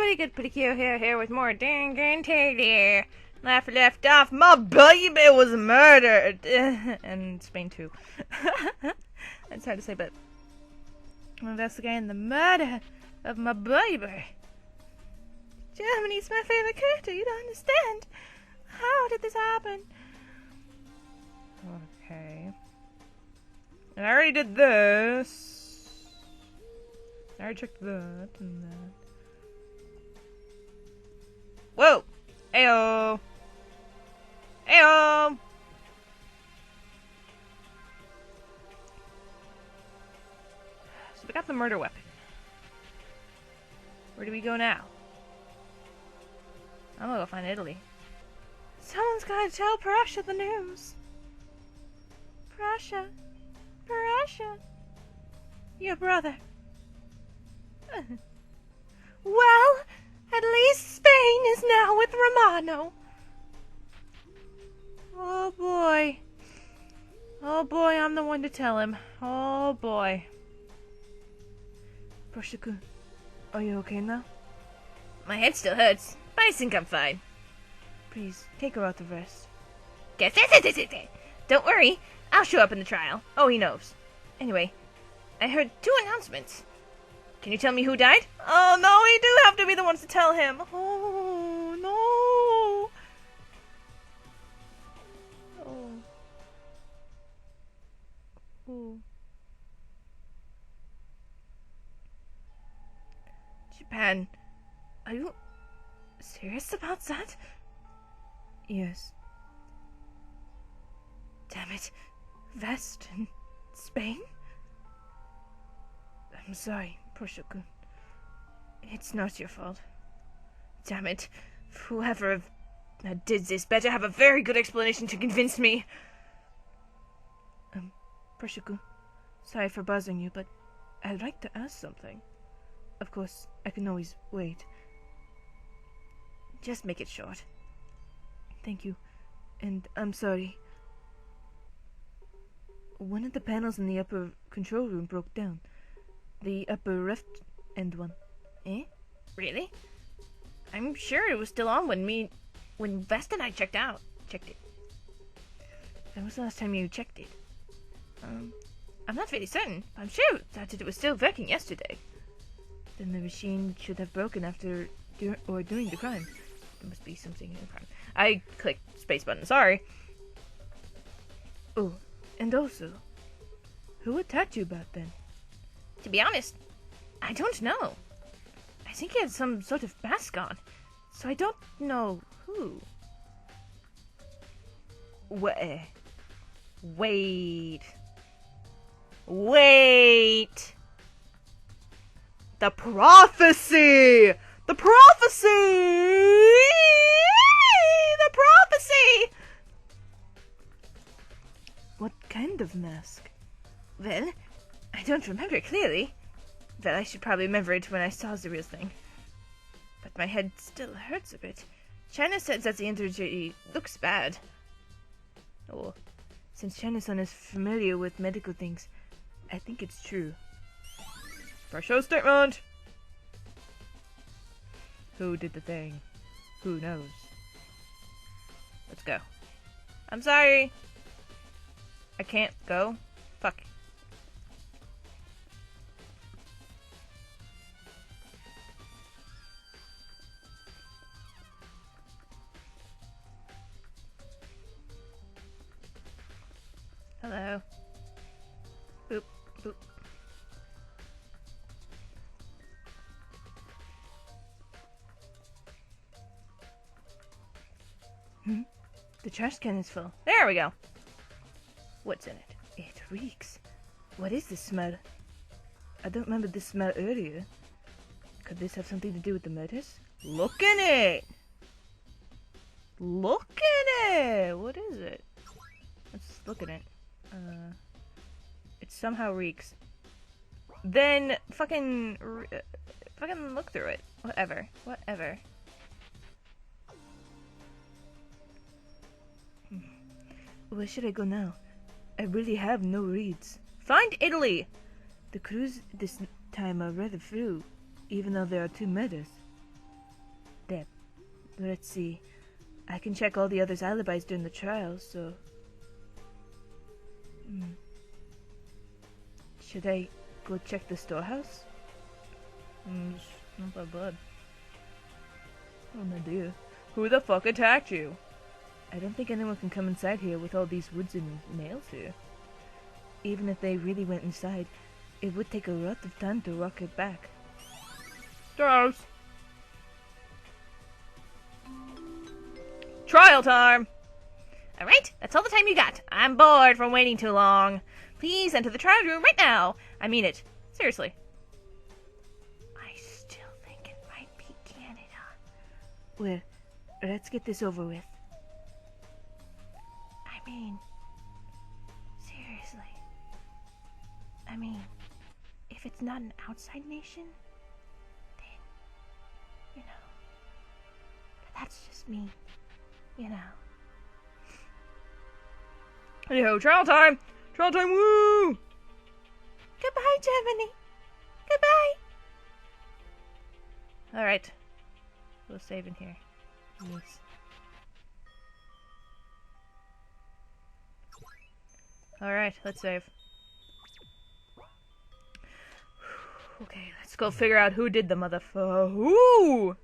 everybody, good pretty cute here with more Dangantalia. Left off, my baby was murdered. And Spain too. That's hard to say, but I'm investigating the murder of my baby. Germany's my favorite country, you don't understand. How did this happen? Okay. And I already did this. I already checked that and that. Whoa! Ayo! Ayo! So we got the murder weapon. Where do we go now? I'm gonna go find Italy. Someone's gotta tell Prussia the news. Prussia. Your brother. Well, at least Spain is now with Romano. Oh boy. Oh boy, I'm the one to tell him. Oh boy. Prussia-kun, are you okay now? My head still hurts, but I think I'm fine. Please, take her out to rest. Don't worry, I'll show up in the trial. Oh, he knows. Anyway, I heard 2 announcements. Can you tell me who died? Oh no, we do have to be the ones to tell him. Oh no. Oh. Japan, are you serious about that? Yes. Damn it. West and Spain? I'm sorry, Prussia-kun. It's not your fault. Damn it. Whoever did this better have a very good explanation to convince me. Prussia-kun, sorry for bothering you, but I'd like to ask something. Of course, I can always wait. Just make it short. Thank you. And I'm sorry. One of the panels in the upper control room broke down. The upper left end one. Eh? Really? I'm sure it was still on when Vest and I checked it. When was the last time you checked it? I'm not really certain. I'm sure that it was still working yesterday. Then the machine should have broken after or during the crime. There must be something in the crime. I clicked space button, sorry. Oh, and also, who attacked you back then? To be honest, I don't know. I think he had some sort of mask on, so I don't know who. Wait. The prophecy! The prophecy! The prophecy! What kind of mask? Well, I don't remember clearly. Well, I should probably remember it when I saw the real thing. But my head still hurts a bit. China says that the injury looks bad. Oh, since China-san is familiar with medical things, I think it's true. For show statement! Who did the thing? Who knows? Let's go. I'm sorry! I can't go? Fuck. Hello. Boop, boop. The trash can is full. There we go. What's in it? It reeks. What is this smell? I don't remember this smell earlier. Could this have something to do with the murders? Look in it! Look in it! What is it? Let's look at it. It somehow reeks. Then fucking look through it. Whatever. Where should I go now? I really have no leads. Find Italy! The clues this time are rather few, even though there are 2 murders. There. Let's see. I can check all the others' alibis during the trial, so... Should I go check the storehouse? It's not that bad. Oh my dear. Who the fuck attacked you? I don't think anyone can come inside here with all these woods and nails here. Even if they really went inside, it would take a lot of time to walk it back. Storehouse! Trial time! Alright, that's all the time you got. I'm bored from waiting too long. Please enter the trial room right now. I mean it. Seriously. I still think it might be Canada. Well, let's get this over with. I mean, seriously. I mean, if it's not an outside nation, then, you know. But that's just me, you know. Yo, trial time! Trial time, woo! Goodbye, Germany! Goodbye! Alright. We'll save in here. Yes. Alright, let's save. Okay, let's go figure out who did the motherfucker. Ooh!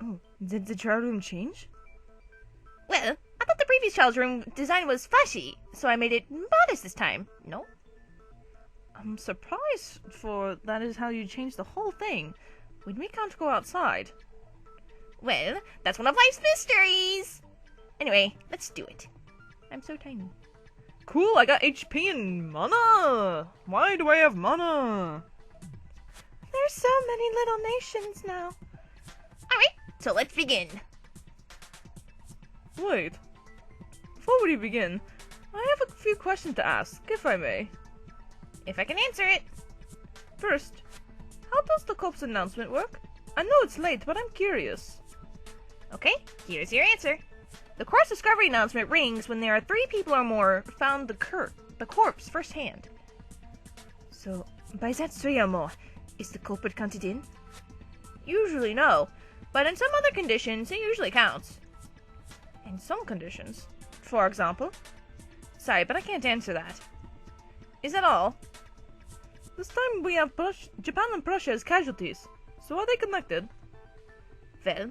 Oh, did the trial room change? Well, I thought the previous trial room design was flashy, so I made it modest this time. No? I'm surprised for that is how you changed the whole thing. When we can't go outside. Well, that's one of life's mysteries! Anyway, let's do it. I'm so tiny. Cool, I got HP and mana! Why do I have mana? There's so many little nations now. Alright, so let's begin. Wait. Before we begin, I have a few questions to ask, if I may. If I can answer it. First, how does the corpse announcement work? I know it's late, but I'm curious. Okay, here's your answer. The corpse discovery announcement rings when there are 3 people or more found the corpse firsthand. So, by that 3 or more, is the culprit counted in? Usually no, but in some other conditions it usually counts. In some conditions? For example? Sorry, but I can't answer that. Is that all? This time we have Japan and Prussia as casualties, so are they connected? Well,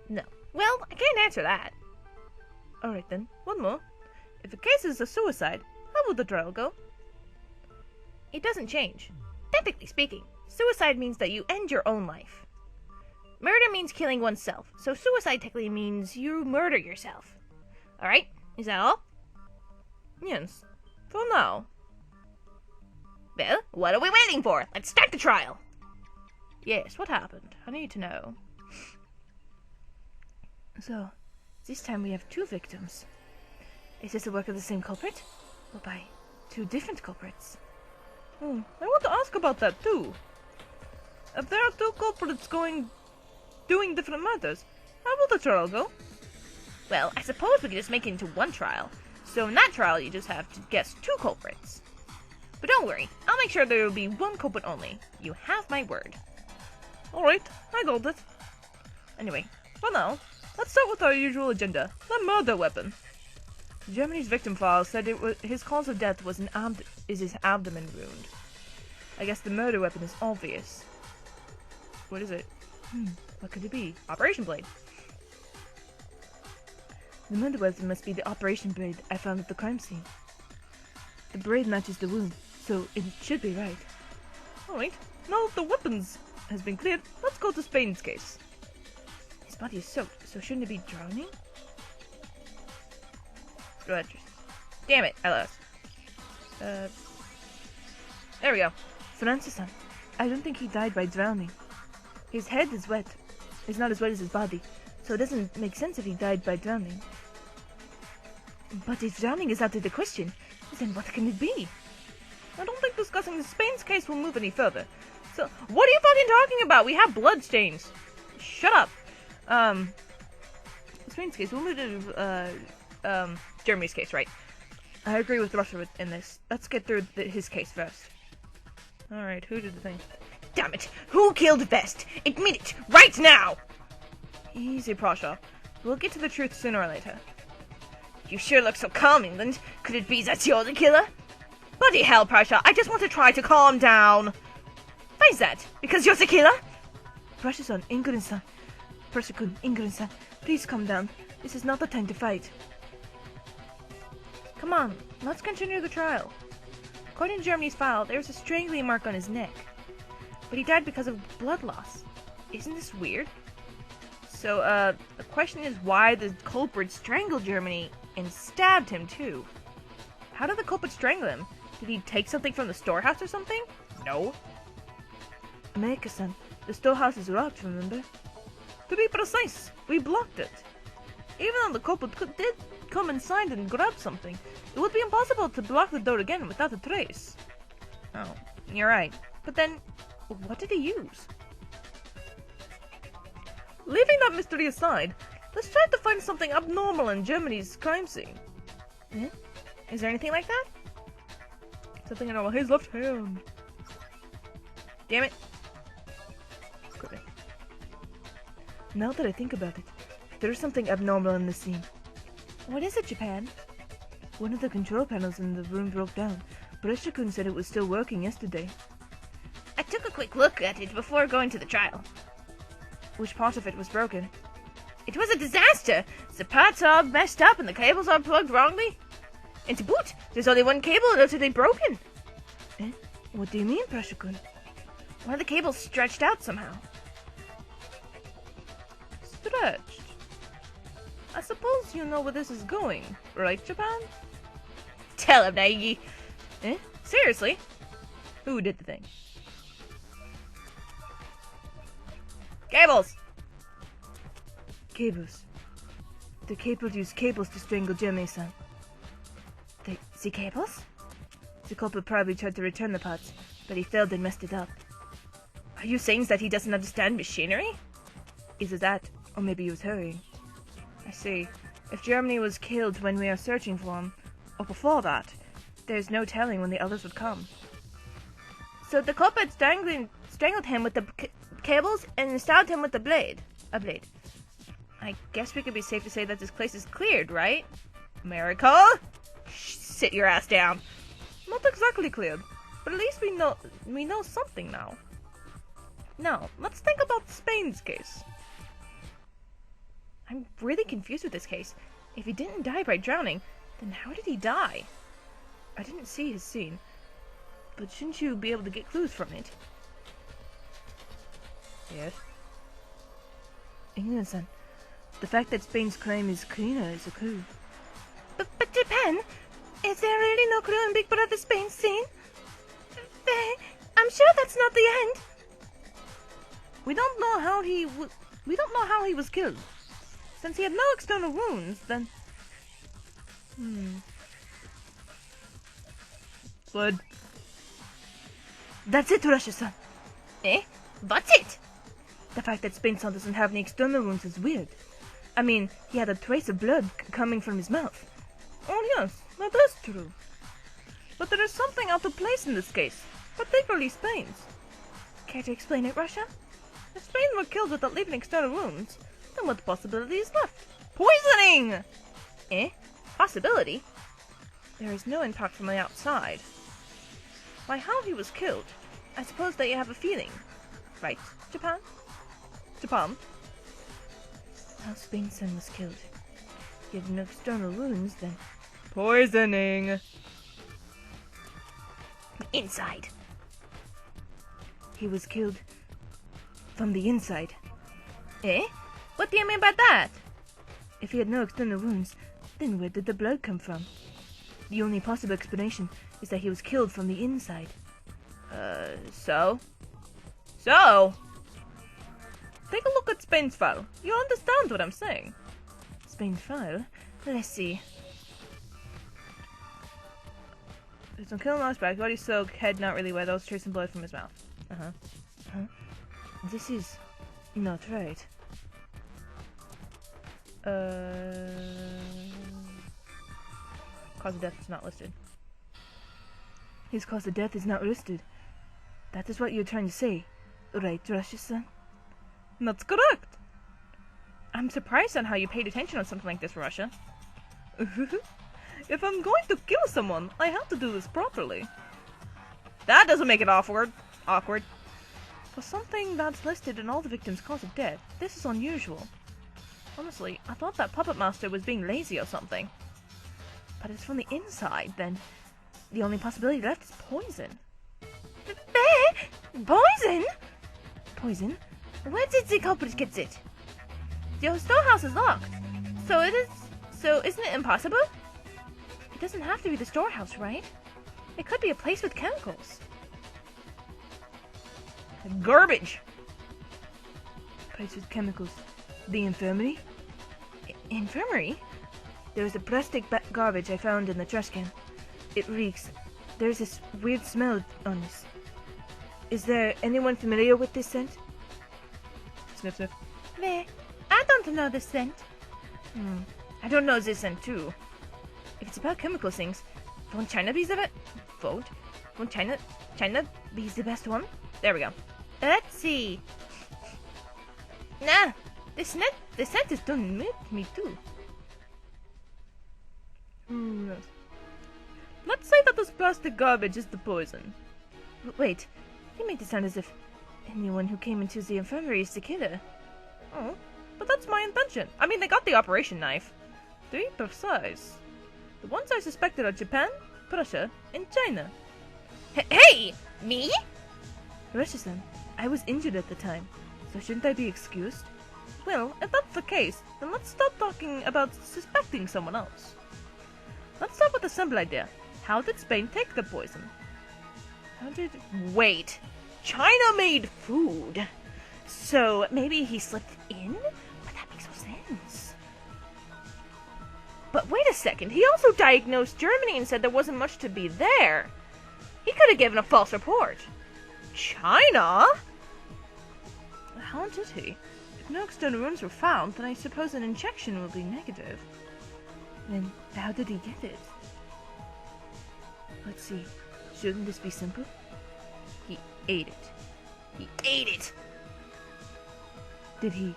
no. Well, I can't answer that. Alright then, one more. If a case is a suicide, how will the trial go? It doesn't change. Technically speaking, suicide means that you end your own life. Murder means killing oneself, so suicide technically means you murder yourself. Alright, is that all? Yes, for now. Well, what are we waiting for? Let's start the trial! Yes, what happened? I need to know. So, this time we have 2 victims. Is this the work of the same culprit? Or by 2 different culprits? I want to ask about that too. If there are 2 culprits doing different matters, how will the trial go? Well, I suppose we could just make it into one trial. So in that trial, you just have to guess 2 culprits. But don't worry, I'll make sure there will be 1 culprit only. You have my word. Alright, I got it. Anyway, for now, let's start with our usual agenda, the murder weapon. Germany's victim file said his cause of death was his abdomen wound. I guess the murder weapon is obvious. What is it? What could it be? Operation blade. The murder weapon must be the operation blade I found at the crime scene. The blade matches the wound, so it should be right. Alright, now that the weapons has been cleared, let's go to Spain's case. His body is soaked, so shouldn't it be drowning? Damn it, I lost. There we go. Francis-san, I don't think he died by drowning. His head is wet. It's not as wet as his body, so it doesn't make sense if he died by drowning. But if drowning is out of the question, then what can it be? I don't think discussing Spain's case will move any further. So, what are you fucking talking about? We have bloodstains. Shut up. Spain's case, we'll move to, Germany's case, right? I agree with Russia in this. Let's get through his case first. Alright, who did the thing? Damn it! Who killed Vest? Admit it! Right now! Easy, Prasha. We'll get to the truth sooner or later. You sure look so calm, England. Could it be that you're the killer? Bloody hell, Prasha. I just want to try to calm down. Why is that? Because you're the killer? Prasha-san, England-san. Prasha-kun, England-san. Please calm down. This is not the time to fight. Come on, let's continue the trial. According to Germany's file, there's a strangling mark on his neck. But he died because of blood loss. Isn't this weird? So, the question is why the culprit strangled Germany and stabbed him too. How did the culprit strangle him? Did he take something from the storehouse or something? No. Meika-san, the storehouse is locked, remember? To be precise, we blocked it. Even though the culprit did come inside and grab something, it would be impossible to block the door again without a trace. Oh, you're right. But then, what did he use? Leaving that mystery aside, let's try to find something abnormal in Germany's crime scene. Eh? Is there anything like that? Something abnormal. His left hand. Damn it. Could be. Now that I think about it, there is something abnormal in the scene. What is it, Japan? One of the control panels in the room broke down. Prasha-kun said it was still working yesterday. I took a quick look at it before going to the trial. Which part of it was broken? It was a disaster! The parts are messed up and the cables are plugged wrongly. And to boot, there's only one cable and utterly broken. Eh? What do you mean, Prasha-kun? One of the cables stretched out somehow. Stretched? I suppose you know where this is going, right, Japan? Tell him, Naegi. Eh? Seriously? Who did the thing? Cables! Cables. The culprit used cables to strangle Jeremy-san. The cables? The culprit probably tried to return the parts, but he failed and messed it up. Are you saying that he doesn't understand machinery? Either that, or maybe he was hurrying. I see. If Germany was killed when we are searching for him, or before that, there's no telling when the others would come. So the culprit strangled him with the cables and stabbed him with a blade. I guess we could be safe to say that this place is cleared, right? Miracle? Sit your ass down. Not exactly cleared, but at least we know something now. Now, let's think about Spain's case. I'm really confused with this case. If he didn't die by drowning, then how did he die? I didn't see his scene, but shouldn't you be able to get clues from it? Yes. England-san, the fact that Spain's crime is cleaner is a clue. But Japan, is there really no clue in Big Brother Spain's scene? I'm sure that's not the end. We don't know how he was killed. Since he had no external wounds, then... Blood. That's it, Russia-san. Eh? What's it? The fact that Spain-san doesn't have any external wounds is weird. I mean, he had a trace of blood coming from his mouth. Oh yes, that is true. But there is something out of place in this case, particularly Spain's. Care to explain it, Russia? If Spain were killed without leaving external wounds, then what possibility is left? Poisoning! Eh? Possibility? There is no impact from the outside. By how he was killed, I suppose that you have a feeling. Right, Japan? Japan? How Spain's son was killed. He had no external wounds, then... Poisoning! Inside. He was killed from the inside. Eh? What do you mean by that? If he had no external wounds, then where did the blood come from? The only possible explanation is that he was killed from the inside. So? So? Take a look at Spain's file. You'll understand what I'm saying. Spain's file? Let's see. There's some killing lost back, body soaked, head not really wet, those tracing blood from his mouth. This is not right. Cause of death is not listed. His cause of death is not listed. That is what you're trying to say, right, Russia-san? That's correct. I'm surprised on how you paid attention on something like this, Russia. If I'm going to kill someone, I have to do this properly. That doesn't make it awkward. For something that's listed in all the victims' cause of death, this is unusual. Honestly, I thought that puppet master was being lazy or something. But it's from the inside, then. The only possibility left is poison. Poison? Poison? Where did the culprit get it? Your storehouse is locked. So isn't it impossible? It doesn't have to be the storehouse, right? It could be a place with chemicals. Garbage! Place with chemicals. The infirmary? Infirmary? There's a plastic garbage I found in the trash can. It reeks. There's this weird smell on this. Is there anyone familiar with this scent? Sniff, sniff. Meh. I don't know this scent. I don't know this scent too. If it's about chemical things, won't China be the best? Won't China be the best one? There we go. Let's see. Nah, the scent is done with me too. Yes. Let's say that this plastic garbage is the poison. Wait, you made it sound as if anyone who came into the infirmary is the killer. Oh, but that's my intention. I mean, they got the operation knife. To be precise, the ones I suspected are Japan, Prussia, and China. Hey! Me? Russia-san, I was injured at the time, so shouldn't I be excused? Well, if that's the case, then let's stop talking about suspecting someone else. Let's start with a simple idea. How did Spain take the poison? Wait. China made food. So maybe he slipped in? But that makes no sense. But wait a second. He also diagnosed Germany and said there wasn't much to be there. He could have given a false report. China? How did he? If no external wounds were found, then I suppose an injection will be negative. Then how did he get it? Let's see. Shouldn't this be simple? He ate it. He ate it! Did he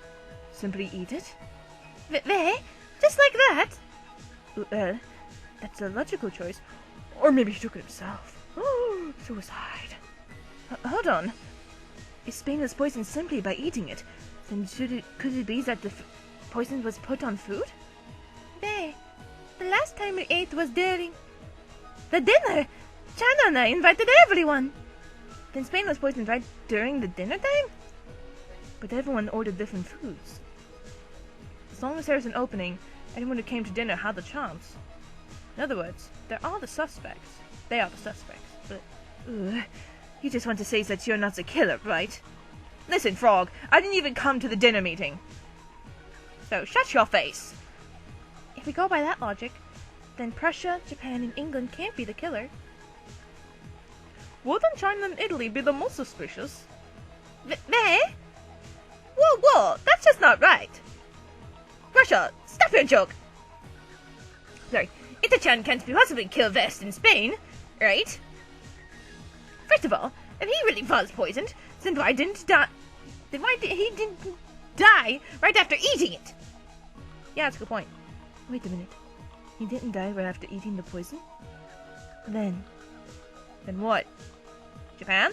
simply eat it? Just like that? Well, that's a logical choice. Or maybe he took it himself. Oh, suicide. Hold on. If Spain was poisoned simply by eating it, then could it be that the poison was put on food? The last time we ate was during the dinner. China and I invited everyone. Then Spain was poisoned right during the dinner time? But everyone ordered different foods. As long as there's an opening, anyone who came to dinner had the chance. In other words, they are the suspects. But, you just want to say that you're not the killer, right? Listen, Frog, I didn't even come to the dinner meeting. So shut your face. If we go by that logic, then Prussia, Japan, and England can't be the killer. Wouldn't China and Italy be the most suspicious? Whoa, that's just not right. Russia, stop your joke. Sorry, Ita-chan can't possibly kill West in Spain, right? First of all, if he really was poisoned, then why didn't he didn't die right after eating it? Yeah, that's a good point. Wait a minute. He didn't die right after eating the poison? Then what? Japan?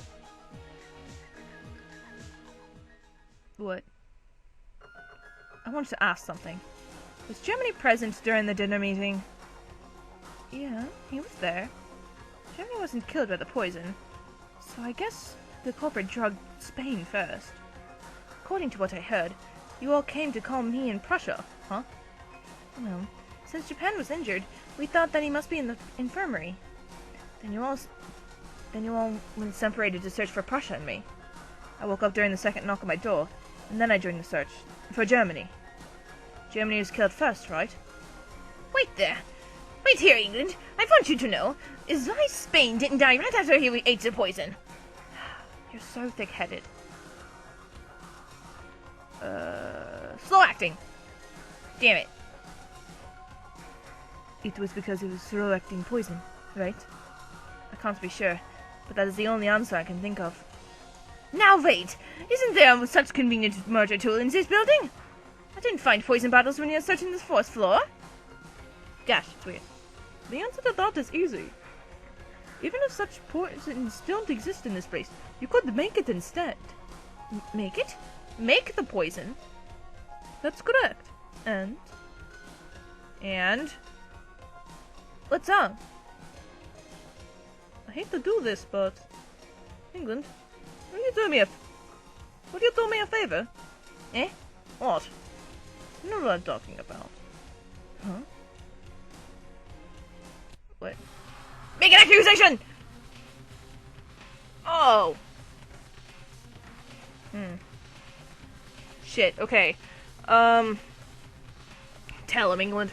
What? I wanted to ask something. Was Germany present during the dinner meeting? Yeah, he was there. Germany wasn't killed by the poison, so I guess the culprit drugged Spain first. According to what I heard, you all came to call me in Prussia, huh? Well, since Japan was injured, we thought that he must be in the infirmary. Then you all went separated to search for Prussia and me. I woke up during the second knock on my door, and then I joined the search for Germany. Germany was killed first, right? Wait there. Wait here, England. I want you to know is why Spain didn't die right after he ate the poison. You're so thick-headed. Slow acting. Damn it. It was because it was slow-acting poison, right? I can't be sure, but that is the only answer I can think of. Now wait! Isn't there such convenient murder tool in this building? I didn't find poison bottles when you were searching this fourth floor. Gosh, it's weird. The answer to that is easy. Even if such poisons don't exist in this place, you could make it instead. Make it? Make the poison? That's correct. And? What's wrong? I hate to do this, but... England, will you do me a favor? Eh? What? You know what I'm talking about. Huh? Wait. Make an accusation! Oh! Shit, okay. Tell him, England.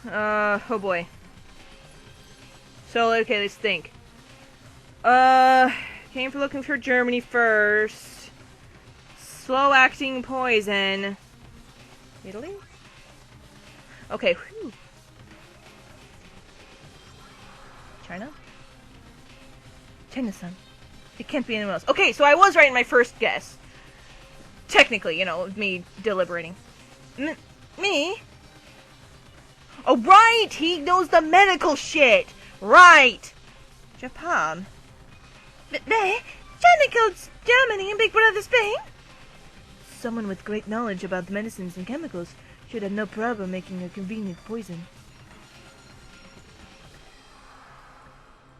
Oh boy. So, okay, let's think. Came for looking for Germany first. Slow-acting poison. Italy? Okay, whew. China? China-san. It can't be anyone else. Okay, so I was right in my first guess. Technically, you know, me deliberating. Me? Oh, right! He knows the medical shit! Right! Japan. China killed Germany and Big Brother Spain? Someone with great knowledge about medicines and chemicals should have no problem making a convenient poison.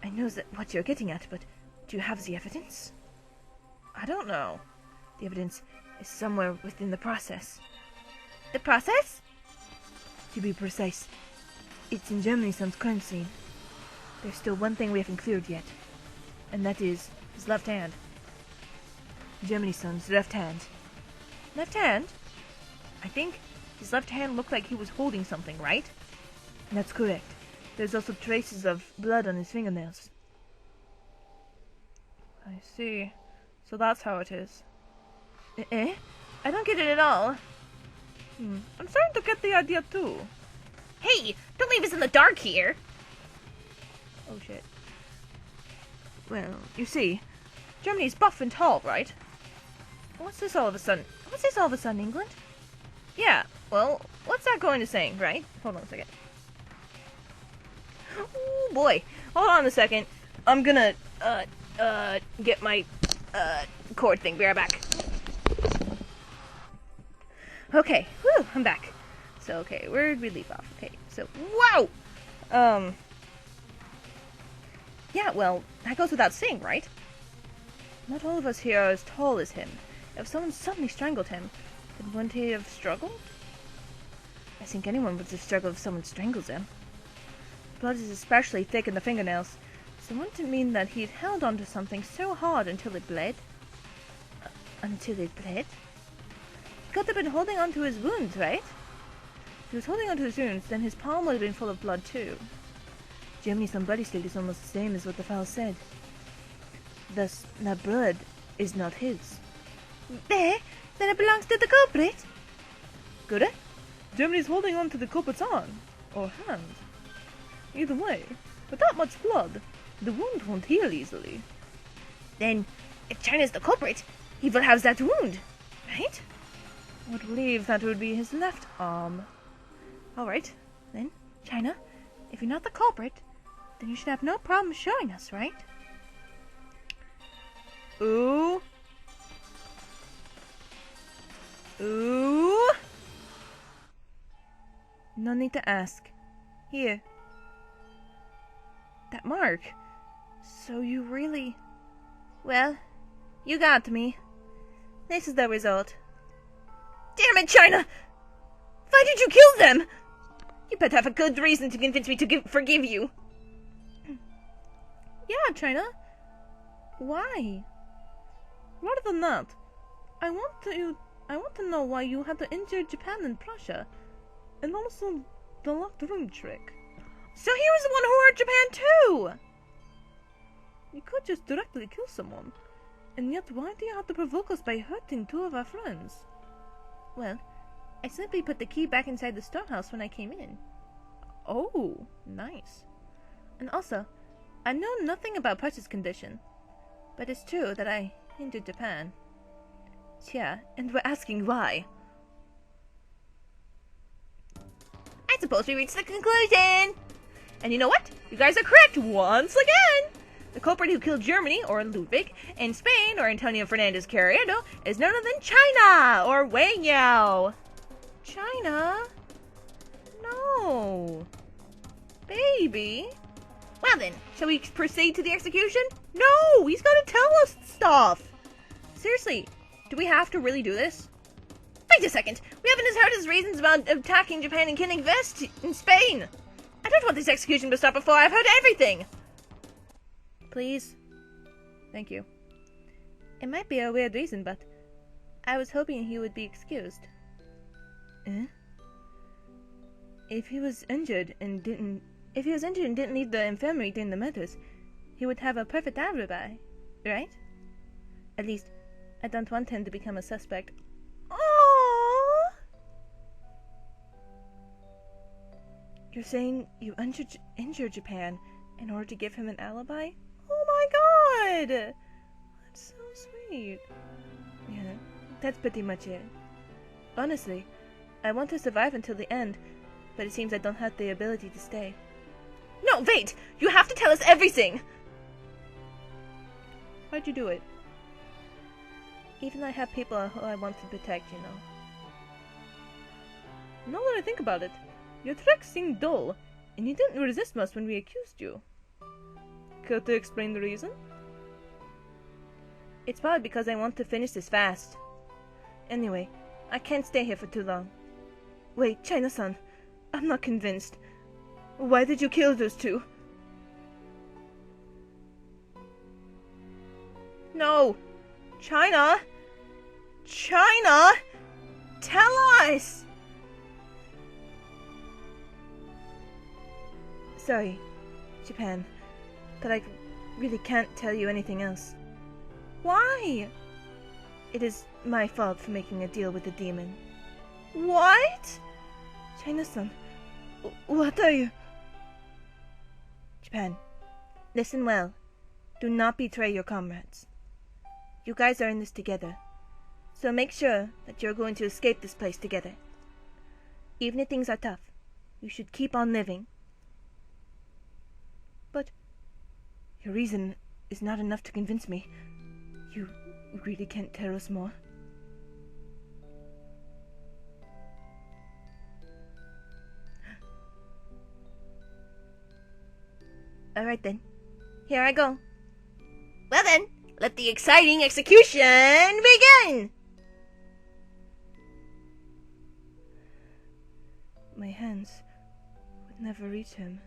I know what you're getting at, but do you have the evidence? I don't know. The evidence is somewhere within the process. The process? To be precise, it's in Germany-san's crime scene. There's still one thing we haven't cleared yet, and that is his left hand. Germany-san's left hand. Left hand? I think his left hand looked like he was holding something, right? That's correct. There's also traces of blood on his fingernails. I see. So that's how it is. Eh? I don't get it at all. I'm starting to get the idea too. Hey! Don't leave us in the dark here! Oh shit. Well, you see, Germany's buff and tall, right? What's this all of a sudden, England? Yeah, well, what's that going to saying, right? Hold on a second. Oh boy, hold on a second. I'm gonna, get my, cord thing. Be right back. Okay, whew, I'm back. So, okay, where'd we leave off? Okay, so, wow! Yeah, well, that goes without saying, right? Not all of us here are as tall as him. If someone suddenly strangled him, then wouldn't he have struggled? I think anyone would have struggled if someone strangles him. Blood is especially thick in the fingernails, so wouldn't it mean that he'd held onto something so hard until it bled? Until it bled? He could have been holding onto his wounds, right? If he was holding onto his wounds, then his palm would have been full of blood too. Germany's bloody state is almost the same as what the file said. Thus, that blood is not his. Then it belongs to the culprit? Could it? Germany's holding on to the culprit's arm, or hand. Either way, with that much blood, the wound won't heal easily. Then, if China's the culprit, he will have that wound, right? I would believe that would be his left arm. Alright, then, China, if you're not the culprit, then you should have no problem showing us, right? Ooh. Ooh. No need to ask. Here. That mark. So you really... Well, you got me. This is the result. Damn it, China! Why did you kill them? You better have a good reason to convince me to forgive you. Yeah, China. Why? Rather than that, I want to know why you had to injure Japan and Prussia, and also the locked room trick. So he was the one who hurt Japan too! You could just directly kill someone, and yet why do you have to provoke us by hurting two of our friends? Well, I simply put the key back inside the storehouse when I came in. Oh, nice. And also, I know nothing about Prussia's condition, but it's true that I injured Japan. Yeah, and we're asking why. suppose we reach the conclusion. And you know what? You guys are correct once again. The culprit who killed Germany, or Ludwig, and Spain, or Antonio Fernandez Carriedo, is none other than China, or Wang Yao. China? No. Baby. Well then, shall we proceed to the execution? No, he's got to tell us stuff. Seriously, do we have to really do this? Wait a second, we haven't heard his reasons about attacking Japan and killing Vest in Spain. I don't want this execution to stop before I've heard everything. Please. Thank you. It might be a weird reason, but I was hoping he would be excused. Eh? If he was injured and didn't leave the infirmary during the murders, he would have a perfect alibi, right? At least, I don't want him to become a suspect. Aww! You're saying you injured Japan in order to give him an alibi? Oh my god! That's so sweet. Yeah, that's pretty much it. Honestly, I want to survive until the end, but it seems I don't have the ability to stay. No, wait! You have to tell us everything! How'd you do it? Even I have people who I want to protect, you know. Now that I think about it, your tricks seem dull, and you didn't resist much when we accused you. Care to explain the reason? It's probably because I want to finish this fast. Anyway, I can't stay here for too long. Wait, China-san, I'm not convinced. Why did you kill those two? No! China! China! Tell us! Sorry, Japan, but I really can't tell you anything else. Why? It is my fault for making a deal with the demon. What? China-san, what are you? Japan, listen well. Do not betray your comrades. You guys are in this together, so make sure that you're going to escape this place together. Even if things are tough, you should keep on living. But your reason is not enough to convince me. You really can't tell us more? Alright then, here I go. Well then, let the exciting execution begin! My hands would never reach him.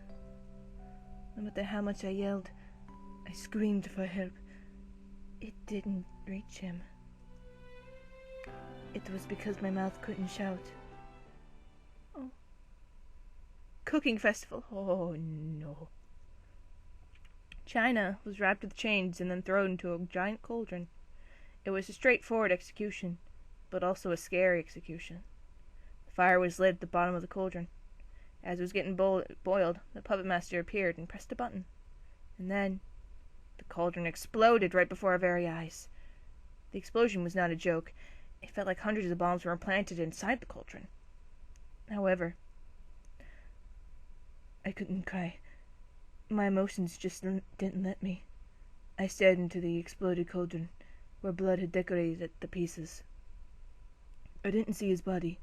No matter how much I yelled, I screamed for help. It didn't reach him. It was because my mouth couldn't shout. Oh. Cooking festival. Oh no. China was wrapped with chains and then thrown into a giant cauldron. It was a straightforward execution, but also a scary execution. The fire was lit at the bottom of the cauldron. As it was getting boiled, the puppet master appeared and pressed a button. And then, the cauldron exploded right before our very eyes. The explosion was not a joke. It felt like hundreds of bombs were planted inside the cauldron. However, I couldn't cry. My emotions just didn't let me. I stared into the exploded cauldron, where blood had decorated the pieces. I didn't see his body,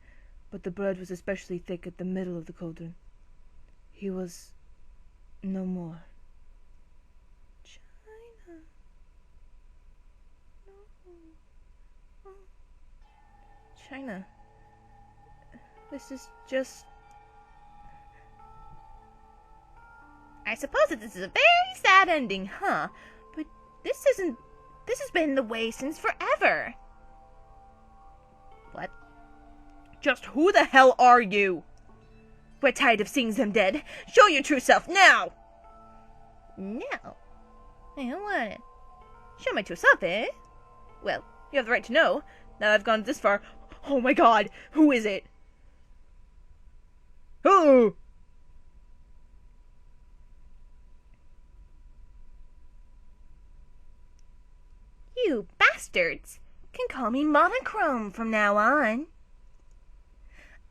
but the blood was especially thick at the middle of the cauldron. He was no more. China. No. Oh. China. This is just... I suppose that this is a very sad ending, huh? But this has been the way since forever. What? Just who the hell are you? We're tired of seeing them dead. Show your true self now! No. I don't want it. Show my true self, eh? Well, you have the right to know. Now that I've gone this far. Oh my god, who is it? Oh! You bastards can call me Monochrome from now on.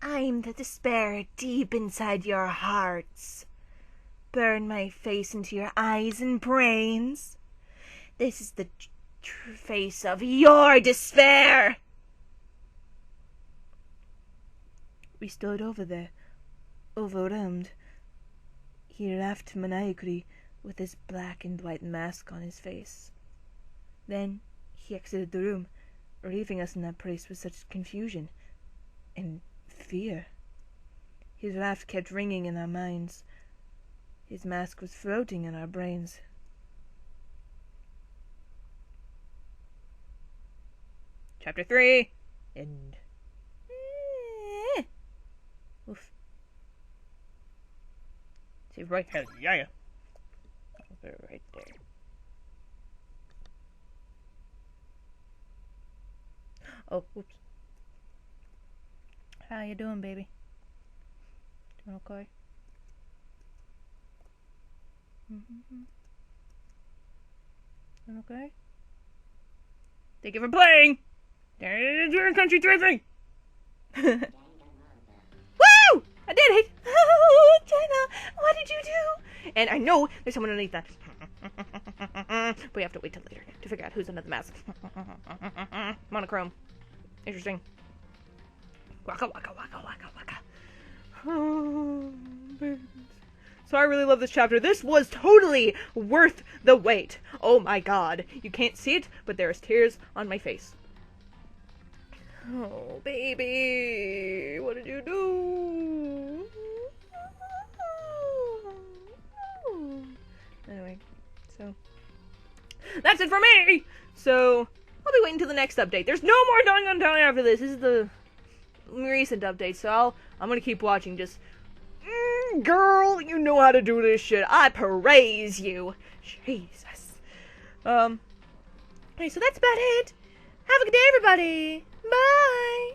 I'm the despair deep inside your hearts. Burn my face into your eyes and brains. This is the true face of your despair. We stood over there, overwhelmed. He laughed maniacally with his black and white mask on his face. Then he exited the room, leaving us in that place with such confusion and fear. His laugh kept ringing in our minds. His mask was floating in our brains. Chapter 3. End. Oof. See, right here. Yeah. I'll put it right there. Oh, oops. How you doing, baby? Doing okay? Doing okay? Thank you for playing! You're country driven! Woo! I did it! Oh, Jenna, what did you do? And I know there's someone underneath that. But we have to wait till later to figure out who's under the mask. Monochrome. Interesting. Waka waka waka waka waka. Oh, so I really love this chapter. This was totally worth the wait. Oh my god. You can't see it, but there's tears on my face. Oh, baby. What did you do? Anyway, so that's it for me. So I'll be waiting till the next update. There's no more Dangantalia after this. This is the recent update, so I'm gonna keep watching. Just girl, you know how to do this shit. I praise you. Jesus. Okay, so that's about it. Have a good day, everybody. Bye.